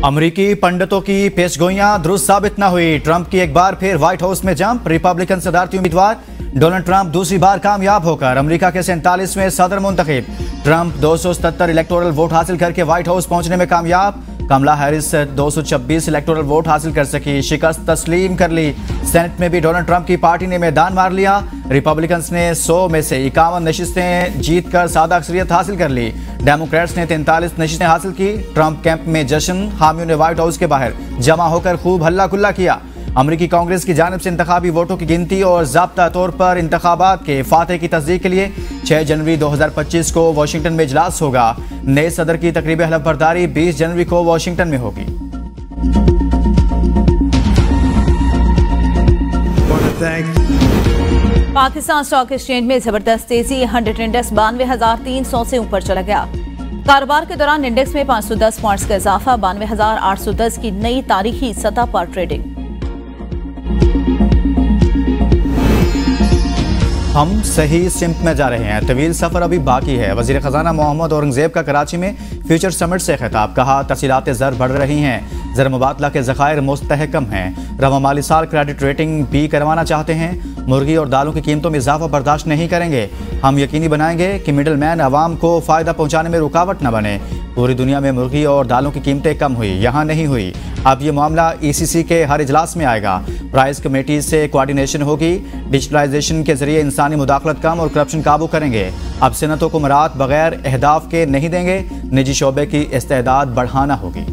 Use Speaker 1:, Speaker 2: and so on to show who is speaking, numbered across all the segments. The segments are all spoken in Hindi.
Speaker 1: अमरीकी पंडितों की पेशगोइयां दुरुस्त साबित न हुई। ट्रंप की एक बार फिर व्हाइट हाउस में जंप। रिपब्लिकन सदारती उम्मीदवार डोनाल्ड ट्रंप दूसरी बार कामयाब होकर अमेरिका के 47वें सदर मुंतखब। ट्रंप 277 इलेक्टोरल वोट हासिल करके व्हाइट हाउस पहुंचने में कामयाब। कमला हैरिस 226 इलेक्टोरल वोट हासिल कर सकी, शिकस्त तस्लीम कर ली। सेनेट में भी डोनाल्ड ट्रंप की पार्टी ने मैदान मार लिया। रिपब्लिकन्स ने 100 में से 51 नशिस्तें जीतकर सादा अक्सरियत हासिल कर ली। डेमोक्रेट्स ने 43 नशिस्तें हासिल की। ट्रंप कैंप में जश्न, हामियों ने व्हाइट हाउस के बाहर जमा होकर खूब हल्ला गुल्ला किया। अमरीकी कांग्रेस की जानिब से इंतखाबी वोटों की गिनती और ज़ाब्ता तौर पर इंतखाबात के फातह की तस्दीक के लिए 6 जनवरी 2025 को वाशिंगटन में इजलास होगा। नए सदर की तकरीब हलफ बर्दारी 20 जनवरी को वाशिंगटन में होगी।
Speaker 2: पाकिस्तान स्टॉक एक्सचेंज में जबरदस्त तेजी। 100 इंडेक्स 92,300 से ऊपर चला गया। कारोबार के दौरान इंडेक्स में 510 पॉइंट्स का इजाफा। 92,810 की नई तारीखी सतह पर ट्रेडिंग।
Speaker 1: हम सही सिमत में जा रहे हैं, तवील सफर अभी बाकी है। वजीर खजाना मोहम्मद औरंगजेब का कराची में फ्यूचर समिट से खिताब। कहा तफसीलात ज़र बढ़ रही हैं, ज़र मुबादला के ज़खायर मुस्तहकम हैं। रवा माली साल क्रेडिट रेटिंग भी करवाना चाहते हैं। मुर्गी और दालों की कीमतों में इजाफा बर्दाश्त नहीं करेंगे। हम यकीनी बनाएंगे कि मिडल मैन आवाम को फ़ायदा पहुँचाने में रुकावट न बने। पूरी दुनिया में मुर्गी और दालों की कीमतें कम हुई, यहाँ नहीं हुई। अब ये मामला ECC के हर इजलास में आएगा। प्राइस कमेटी से कोऑर्डिनेशन होगी। डिजिटलाइजेशन के जरिए इंसानी मुदाखलत कम और करप्शन काबू करेंगे। अब सनतों को मराहत बगैर अहदाफ के नहीं देंगे। निजी शोबे की इस्तेदाद बढ़ाना होगी।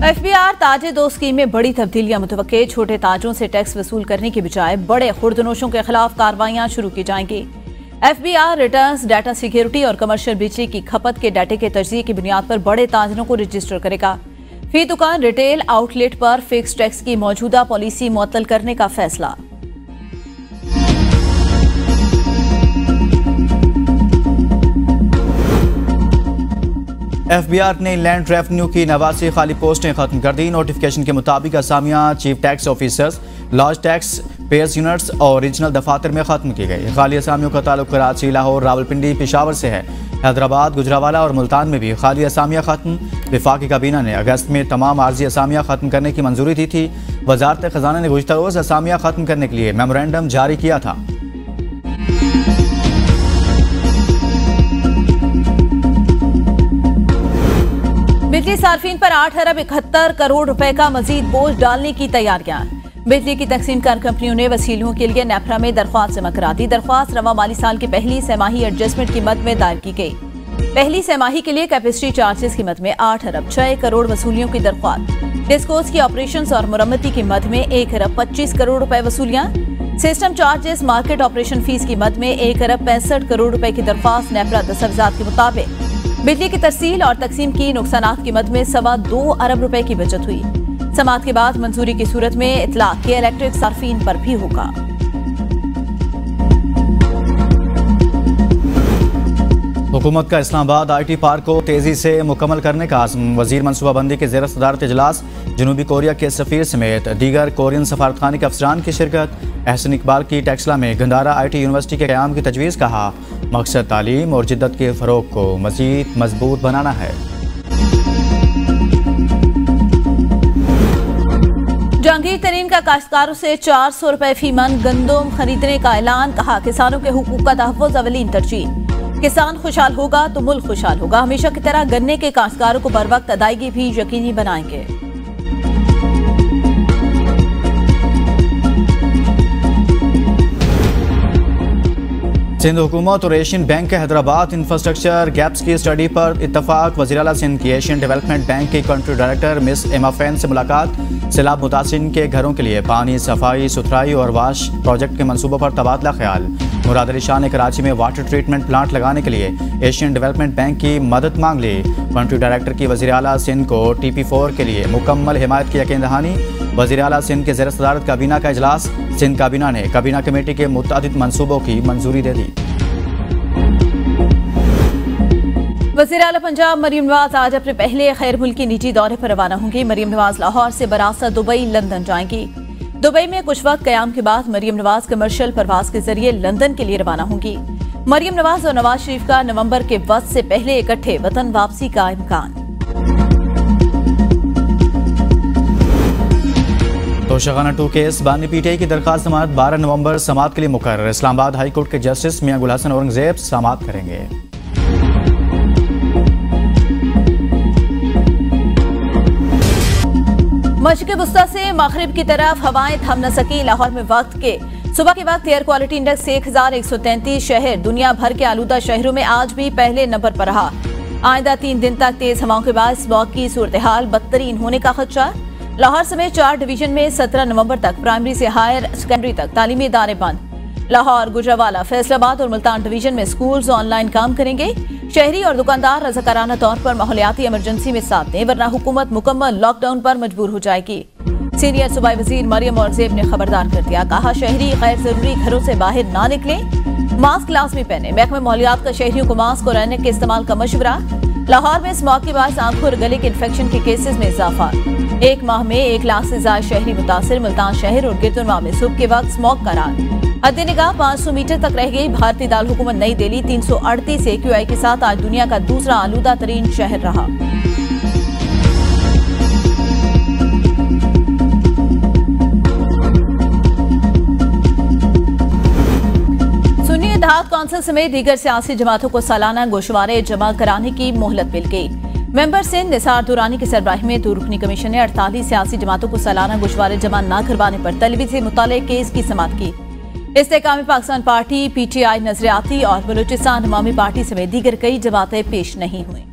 Speaker 2: FBR ताजे 2 स्कीम में बड़ी तब्दीलियां मुतवक्के। छोटे ताजों से टैक्स वसूल करने के बजाय बड़े खुर्दनोशों के खिलाफ कार्रवाइयां शुरू की जाएंगी। FBR रिटर्न्स डाटा सिक्योरिटी और कमर्शियल बिजली की खपत के डाटे के तजज़िये की बुनियाद पर बड़े ताजरों को रजिस्टर करेगा। फी दुकान रिटेल आउटलेट पर फिक्स टैक्स की मौजूदा पॉलिसी मुअत्तल करने का फैसला।
Speaker 1: FBR ने लैंड रेवेन्यू की 89 खाली पोस्टें खत्म कर दी। नोटिफिकेशन के मुताबिक असामियां chief tax officers, large tax payers units और रीजनल दफातर में खत्म की गई। खाली असामियों का ताल्लुक कराची, लाहौर, रावलपिंडी, पेशावर से है। हैदराबाद, गुजरावाला और मुल्तान में भी खाली असामियां खत्म। वफाकी काबीना ने अगस्त में तमाम आर्जी असामियां खत्म करने की मंजूरी दी थी। वजारत खजाना ने गुज़िश्ता रोज़ असामियां खत्म करने के लिए मेमोरेंडम जारी किया था।
Speaker 2: बिजली सार्फिन पर 8 अरब 71 करोड़ रुपए का मजीद बोझ डालने की तैयारियां। बिजली की तकसीमकार कंपनियों ने वसीलों के लिए नेफ्रा में दरख्वास्त जमा करा दी। दरख्वास्त रवा माली साल की पहली सेमाही एडजस्टमेंट की मद में दायर की गई। पहली सेमाही के लिए कैपेसिटी चार्जेस की मद में 8 अरब 6 करोड़ वसूलियों की दरख्वास्त। डिस्कोस की ऑपरेशन और मुरम्मती की मद में 1 अरब 25 करोड़ रुपए वसूलियां। System charges, market operation fees की मद में 1 अरब 65 करोड़ रुपए की दरख्वास्त। नेफ्रा दस्तावेजात के मुताबिक बिजली की तरसील और तकसीम की नुकसानात की मद में 2.25 अरब रुपए की बचत हुई। समाअत के बाद मंजूरी की सूरत में इतलाक के इलेक्ट्रिक सार्फिन पर भी होगा।
Speaker 1: हुकूमत का इस्लामाबाद IT पार्क को तेजी से मुकम्मल करने का आज़म। वजीर मनसूबाबंदी के ज़ेर सदारत इजलास। जनूबी कोरिया के सफ़ीर समेत दीगर कोरियन सफारतखाने के अफसरान की शिरकत। एहसन इकबाल की टेक्सला में गंदारा IT यूनिवर्सिटी के क़याम की तजवीज़। कहा मकसद तालीम और जिद्दत के फ़रोग को मज़ीद मजबूत बनाना है।
Speaker 2: जहांगीर तरीन का काश्तकारों से 400 रुपए फी मन गंदम खरीदने का ऐलान। कहा किसानों के हुकूक का तहफ़्फ़ुज़ अवलीन तरजीह। किसान खुशहाल होगा तो मुल्क खुशहाल होगा। हमेशा की तरह गन्ने के काश्तकारों को बर वक्त अदायगी भी यकीनी बनाएंगे।
Speaker 1: सिंध हुकूमत और एशियन बैंक के हैदराबाद इंफ्रास्ट्रक्चर गैप्स की स्टडी पर इत्तफाक। वज़ीर आला सिंध की एशियन डेवलपमेंट बैंक की कंट्री डायरेक्टर मिस एमा फैन से मुलाकात। सैलाब मुतासिरीन के घरों के लिए पानी, सफाई सुथराई और वाश प्रोजेक्ट के मंसूबों पर तबादला ख्याल। मुराद अली शाह ने कराची में वाटर ट्रीटमेंट प्लांट लगाने के लिए एशियन डेवलपमेंट बैंक की मदद मांग ली। कंट्री डायरेक्टर की वज़ीर आला सिंध को TP4 के लिए मुकम्मल हिमायत की यकीन दहानी। वज़ीर आला सिंध के ज़ेर सदारत काबीना का इजलास। सिंध काबीना ने काबीना कमेटी के मुतअद्दिद मंसूबों की मंजूरी दे दी।
Speaker 2: वज़ीर आला पंजाब मरीम नवाज आज अपने पहले खैर मुल्की निजी दौरे पर रवाना होंगी। मरीम नवाज लाहौर से बरासत दुबई, लंदन जाएंगी। दुबई में कुछ वक्त क़याम के बाद मरीम नवाज कमर्शियल परवाज के जरिए लंदन के लिए रवाना होंगी। मरियम नवाज और नवाज शरीफ का नवंबर के वक्त से पहले इकट्ठे वतन वापसी का इम्कान।
Speaker 1: तोशाखाना 2 केस बानी पीटीआई की दरखास्त समाअत 12 नवंबर समाअत के लिए मुकर्रर। इस्लामाबाद हाई कोर्ट के जस्टिस मियां गुल हसन औरंगजेब समाअत करेंगे।
Speaker 2: मशरिक़ वुस्ता से मगरिब की तरफ हवाएं थम न सकी। लाहौर में वक्त के सुबह के वक्त एयर क्वालिटी इंडेक्स 1133। शहर दुनिया भर के आलूदा शहरों में आज भी पहले नंबर पर रहा। आइंदा 3 दिन तक तेज हवाओं के बाद स्मॉग की सूरत हाल बदतरीन होने का खदशा। लाहौर समेत 4 डिवीजन में 17 नवंबर तक प्राइमरी से हायर सेकेंडरी तक तालीमी इदारे बंद। लाहौर, गुजरावाला, फैसलाबाद और मुल्तान डिवीजन में स्कूल्स ऑनलाइन काम करेंगे। शहरी और दुकानदार रज़ाकाराना तौर पर माहौलियाती इमरजेंसी में साथ दें, वरना हुकूमत मुकम्मल लॉकडाउन पर मजबूर हो जाएगी। सीनियर सूबाई वजीर मरियम औरंगजेब ने खबरदार कर दिया। कहा, शहरी गैर जरूरी घरों से बाहर ना निकलें, मास्क लाजमी पहने। महकमे माहौलियात का शहरियों को मास्क और ऐनक के इस्तेमाल का मशवरा। लाहौर में स्मॉग के बाद आंखों और गले के इन्फेक्शन के केसेस में इजाफा। एक माह में 1 लाख से ज्यादा शहरी मुतासिर। मुल्तान शहर और गिरदुनवा में सुबह के वक्त स्मॉग का राज। हद निगाह 500 मीटर तक रह गई। भारतीय दारुल हुकूमत नई दिल्ली 338 AQI के साथ आज दुनिया का दूसरा आलूदा तरीन शहर रहा। सुन्नी इत्तेहाद कौंसिल समेत दीगर सियासी जमातों को सालाना गोशवारे जमा कराने की मोहलत मिल गई। मेंबर सिंध निसार दुरानी की सरबराही में 2 रुकनी कमीशन ने 48 सियासी जमातों को सालाना गोशवारे जमा न करवाने पर तलबी से मुताल्लिक़ केस की समाअत की। इस्तेकामी पाकिस्तान पार्टी, PTI, नजरियाती और बलूचिस्तान अवामी पार्टी समेत दीगर कई जमातें पेश नहीं हुई।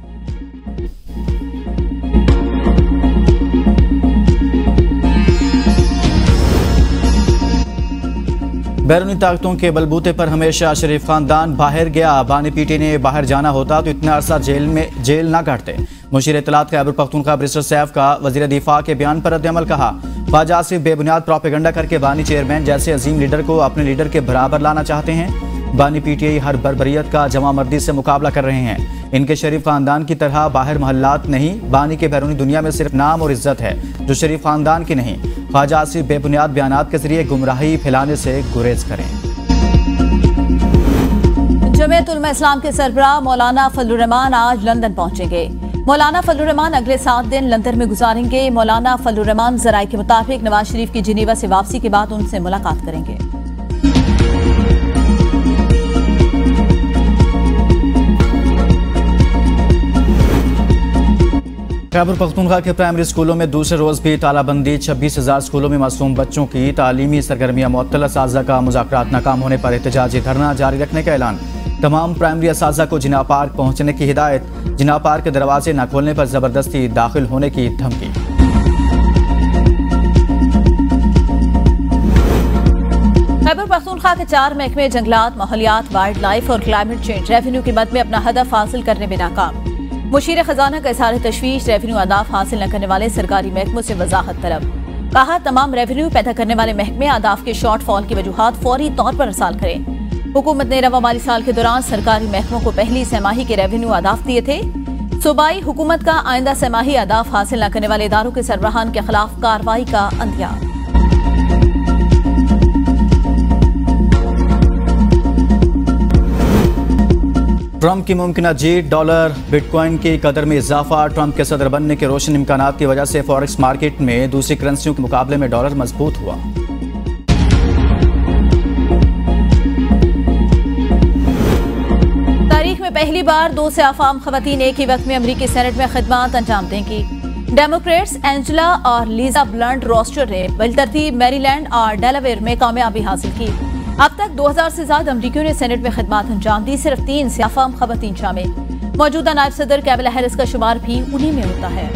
Speaker 1: बैरूनी ताकतों के बलबूते पर हमेशा शरीफ खानदान बाहर गया। बानी पीटी ने बाहर जाना होता तो इतना अरसा जेल ना काटते। मुशीर इत्तलात खैबर पख्तूनख्वा बैरिस्टर सैफ का वजीर दिफा के बयान पर रद्द-ए-अमल। कहा, ख्वाजा आसिफ बेबुनियाद प्रोपेगेंडा करके बानी चेयरमैन जैसे अजीम लीडर को अपने लीडर के बराबर लाना चाहते हैं। बानी पीटीआई हर बर्बरियत का जमा मर्दी से मुकाबला कर रहे हैं। इनके शरीफ खानदान की तरह बाहर महल्लात नहीं। बानी के बैरूनी दुनिया में सिर्फ नाम और इज्जत है जो शरीफ खानदान की नहीं। ख्वाजा आसिफ बेबुनियाद बयानात के जरिए गुमराही फैलाने से गुरेज करें।
Speaker 2: जमीयत उलमा इस्लाम के सरबराह मौलाना फजलुर रहमान आज लंदन पहुंचेंगे। मौलाना फजलुर रहमान अगले 7 दिन लंदन में गुजारेंगे। मौलाना फजलुर रहमान जराये के मुताबिक नवाज शरीफ की जिनेवा से वापसी के बाद उनसे मुलाकात करेंगे।
Speaker 1: खैबर पख्तूनख्वा के प्राइमरी स्कूलों में दूसरे रोज भी तालाबंदी। 26,000 स्कूलों में मासूम बच्चों की तालीमी सरगर्मियां मुअत्तल। असातिज़ा का मुज़ाकरात नाकाम होने पर एहतजाजी धरना जारी रखने का ऐलान। तमाम प्राइमरी असातिज़ा को जिना पार्क पहुंचने की हिदायत। जिना पार्क के दरवाजे न खोलने पर जबरदस्ती दाखिल होने की धमकी।
Speaker 2: खैबर पख्तूनख्वा के 4 महकमे जंगलात, माहौलियात, वाइल्ड लाइफ और क्लाइमेट चेंज रेवेन्यू की मद में अपना हदफ हासिल करने में नाकाम। मुशीर खजाना का इज़हार तशवीश। रेवेन्यू अहदाफ हासिल न करने वाले सरकारी महकमों से वजाहत तलब। कहा, तमाम रेवेन्यू पैदा करने वाले महकमे अहदाफ के शॉर्ट फॉल की वजूहात फौरी तौर पर हसाल करें। हुकूमत ने रवा माली साल के दौरान सरकारी महकमों को पहली सहमाही के रेवेन्यू अहदाफ दिए थे। सूबाई हुकूमत का आइंदा सहमाही अहदाफ हासिल न करने वाले इदारों के सरबराहान के खिलाफ कार्रवाई का अंदिया।
Speaker 1: ट्रंप की मुमकिन जीत। डॉलर बिटकॉइन की कदर में इजाफा। ट्रंप के सदर बनने के रोशन इम्कानात की वजह से फॉरेक्स मार्केट में दूसरी करेंसियों के मुकाबले में डॉलर मजबूत हुआ।
Speaker 2: तारीख में पहली बार 2 से अफाम खवातीन एक ही वक्त में अमरीकी सेनेट में खिदमत अंजाम देंगी। डेमोक्रेट्स एंजेला और लीजा ब्लंट रोस्टर ने बिलतरतीब मैरीलैंड और डेलावेयर में कामयाबी हासिल की। अब तक 2000 से ज्यादा अमरीकियों ने सेनेट में खिदमत अंजाम दी। सिर्फ 3 से अफाम खवातीन शामिल। मौजूदा नायब सदर कैमला हैरिस का शुमार भी उन्हीं में होता है।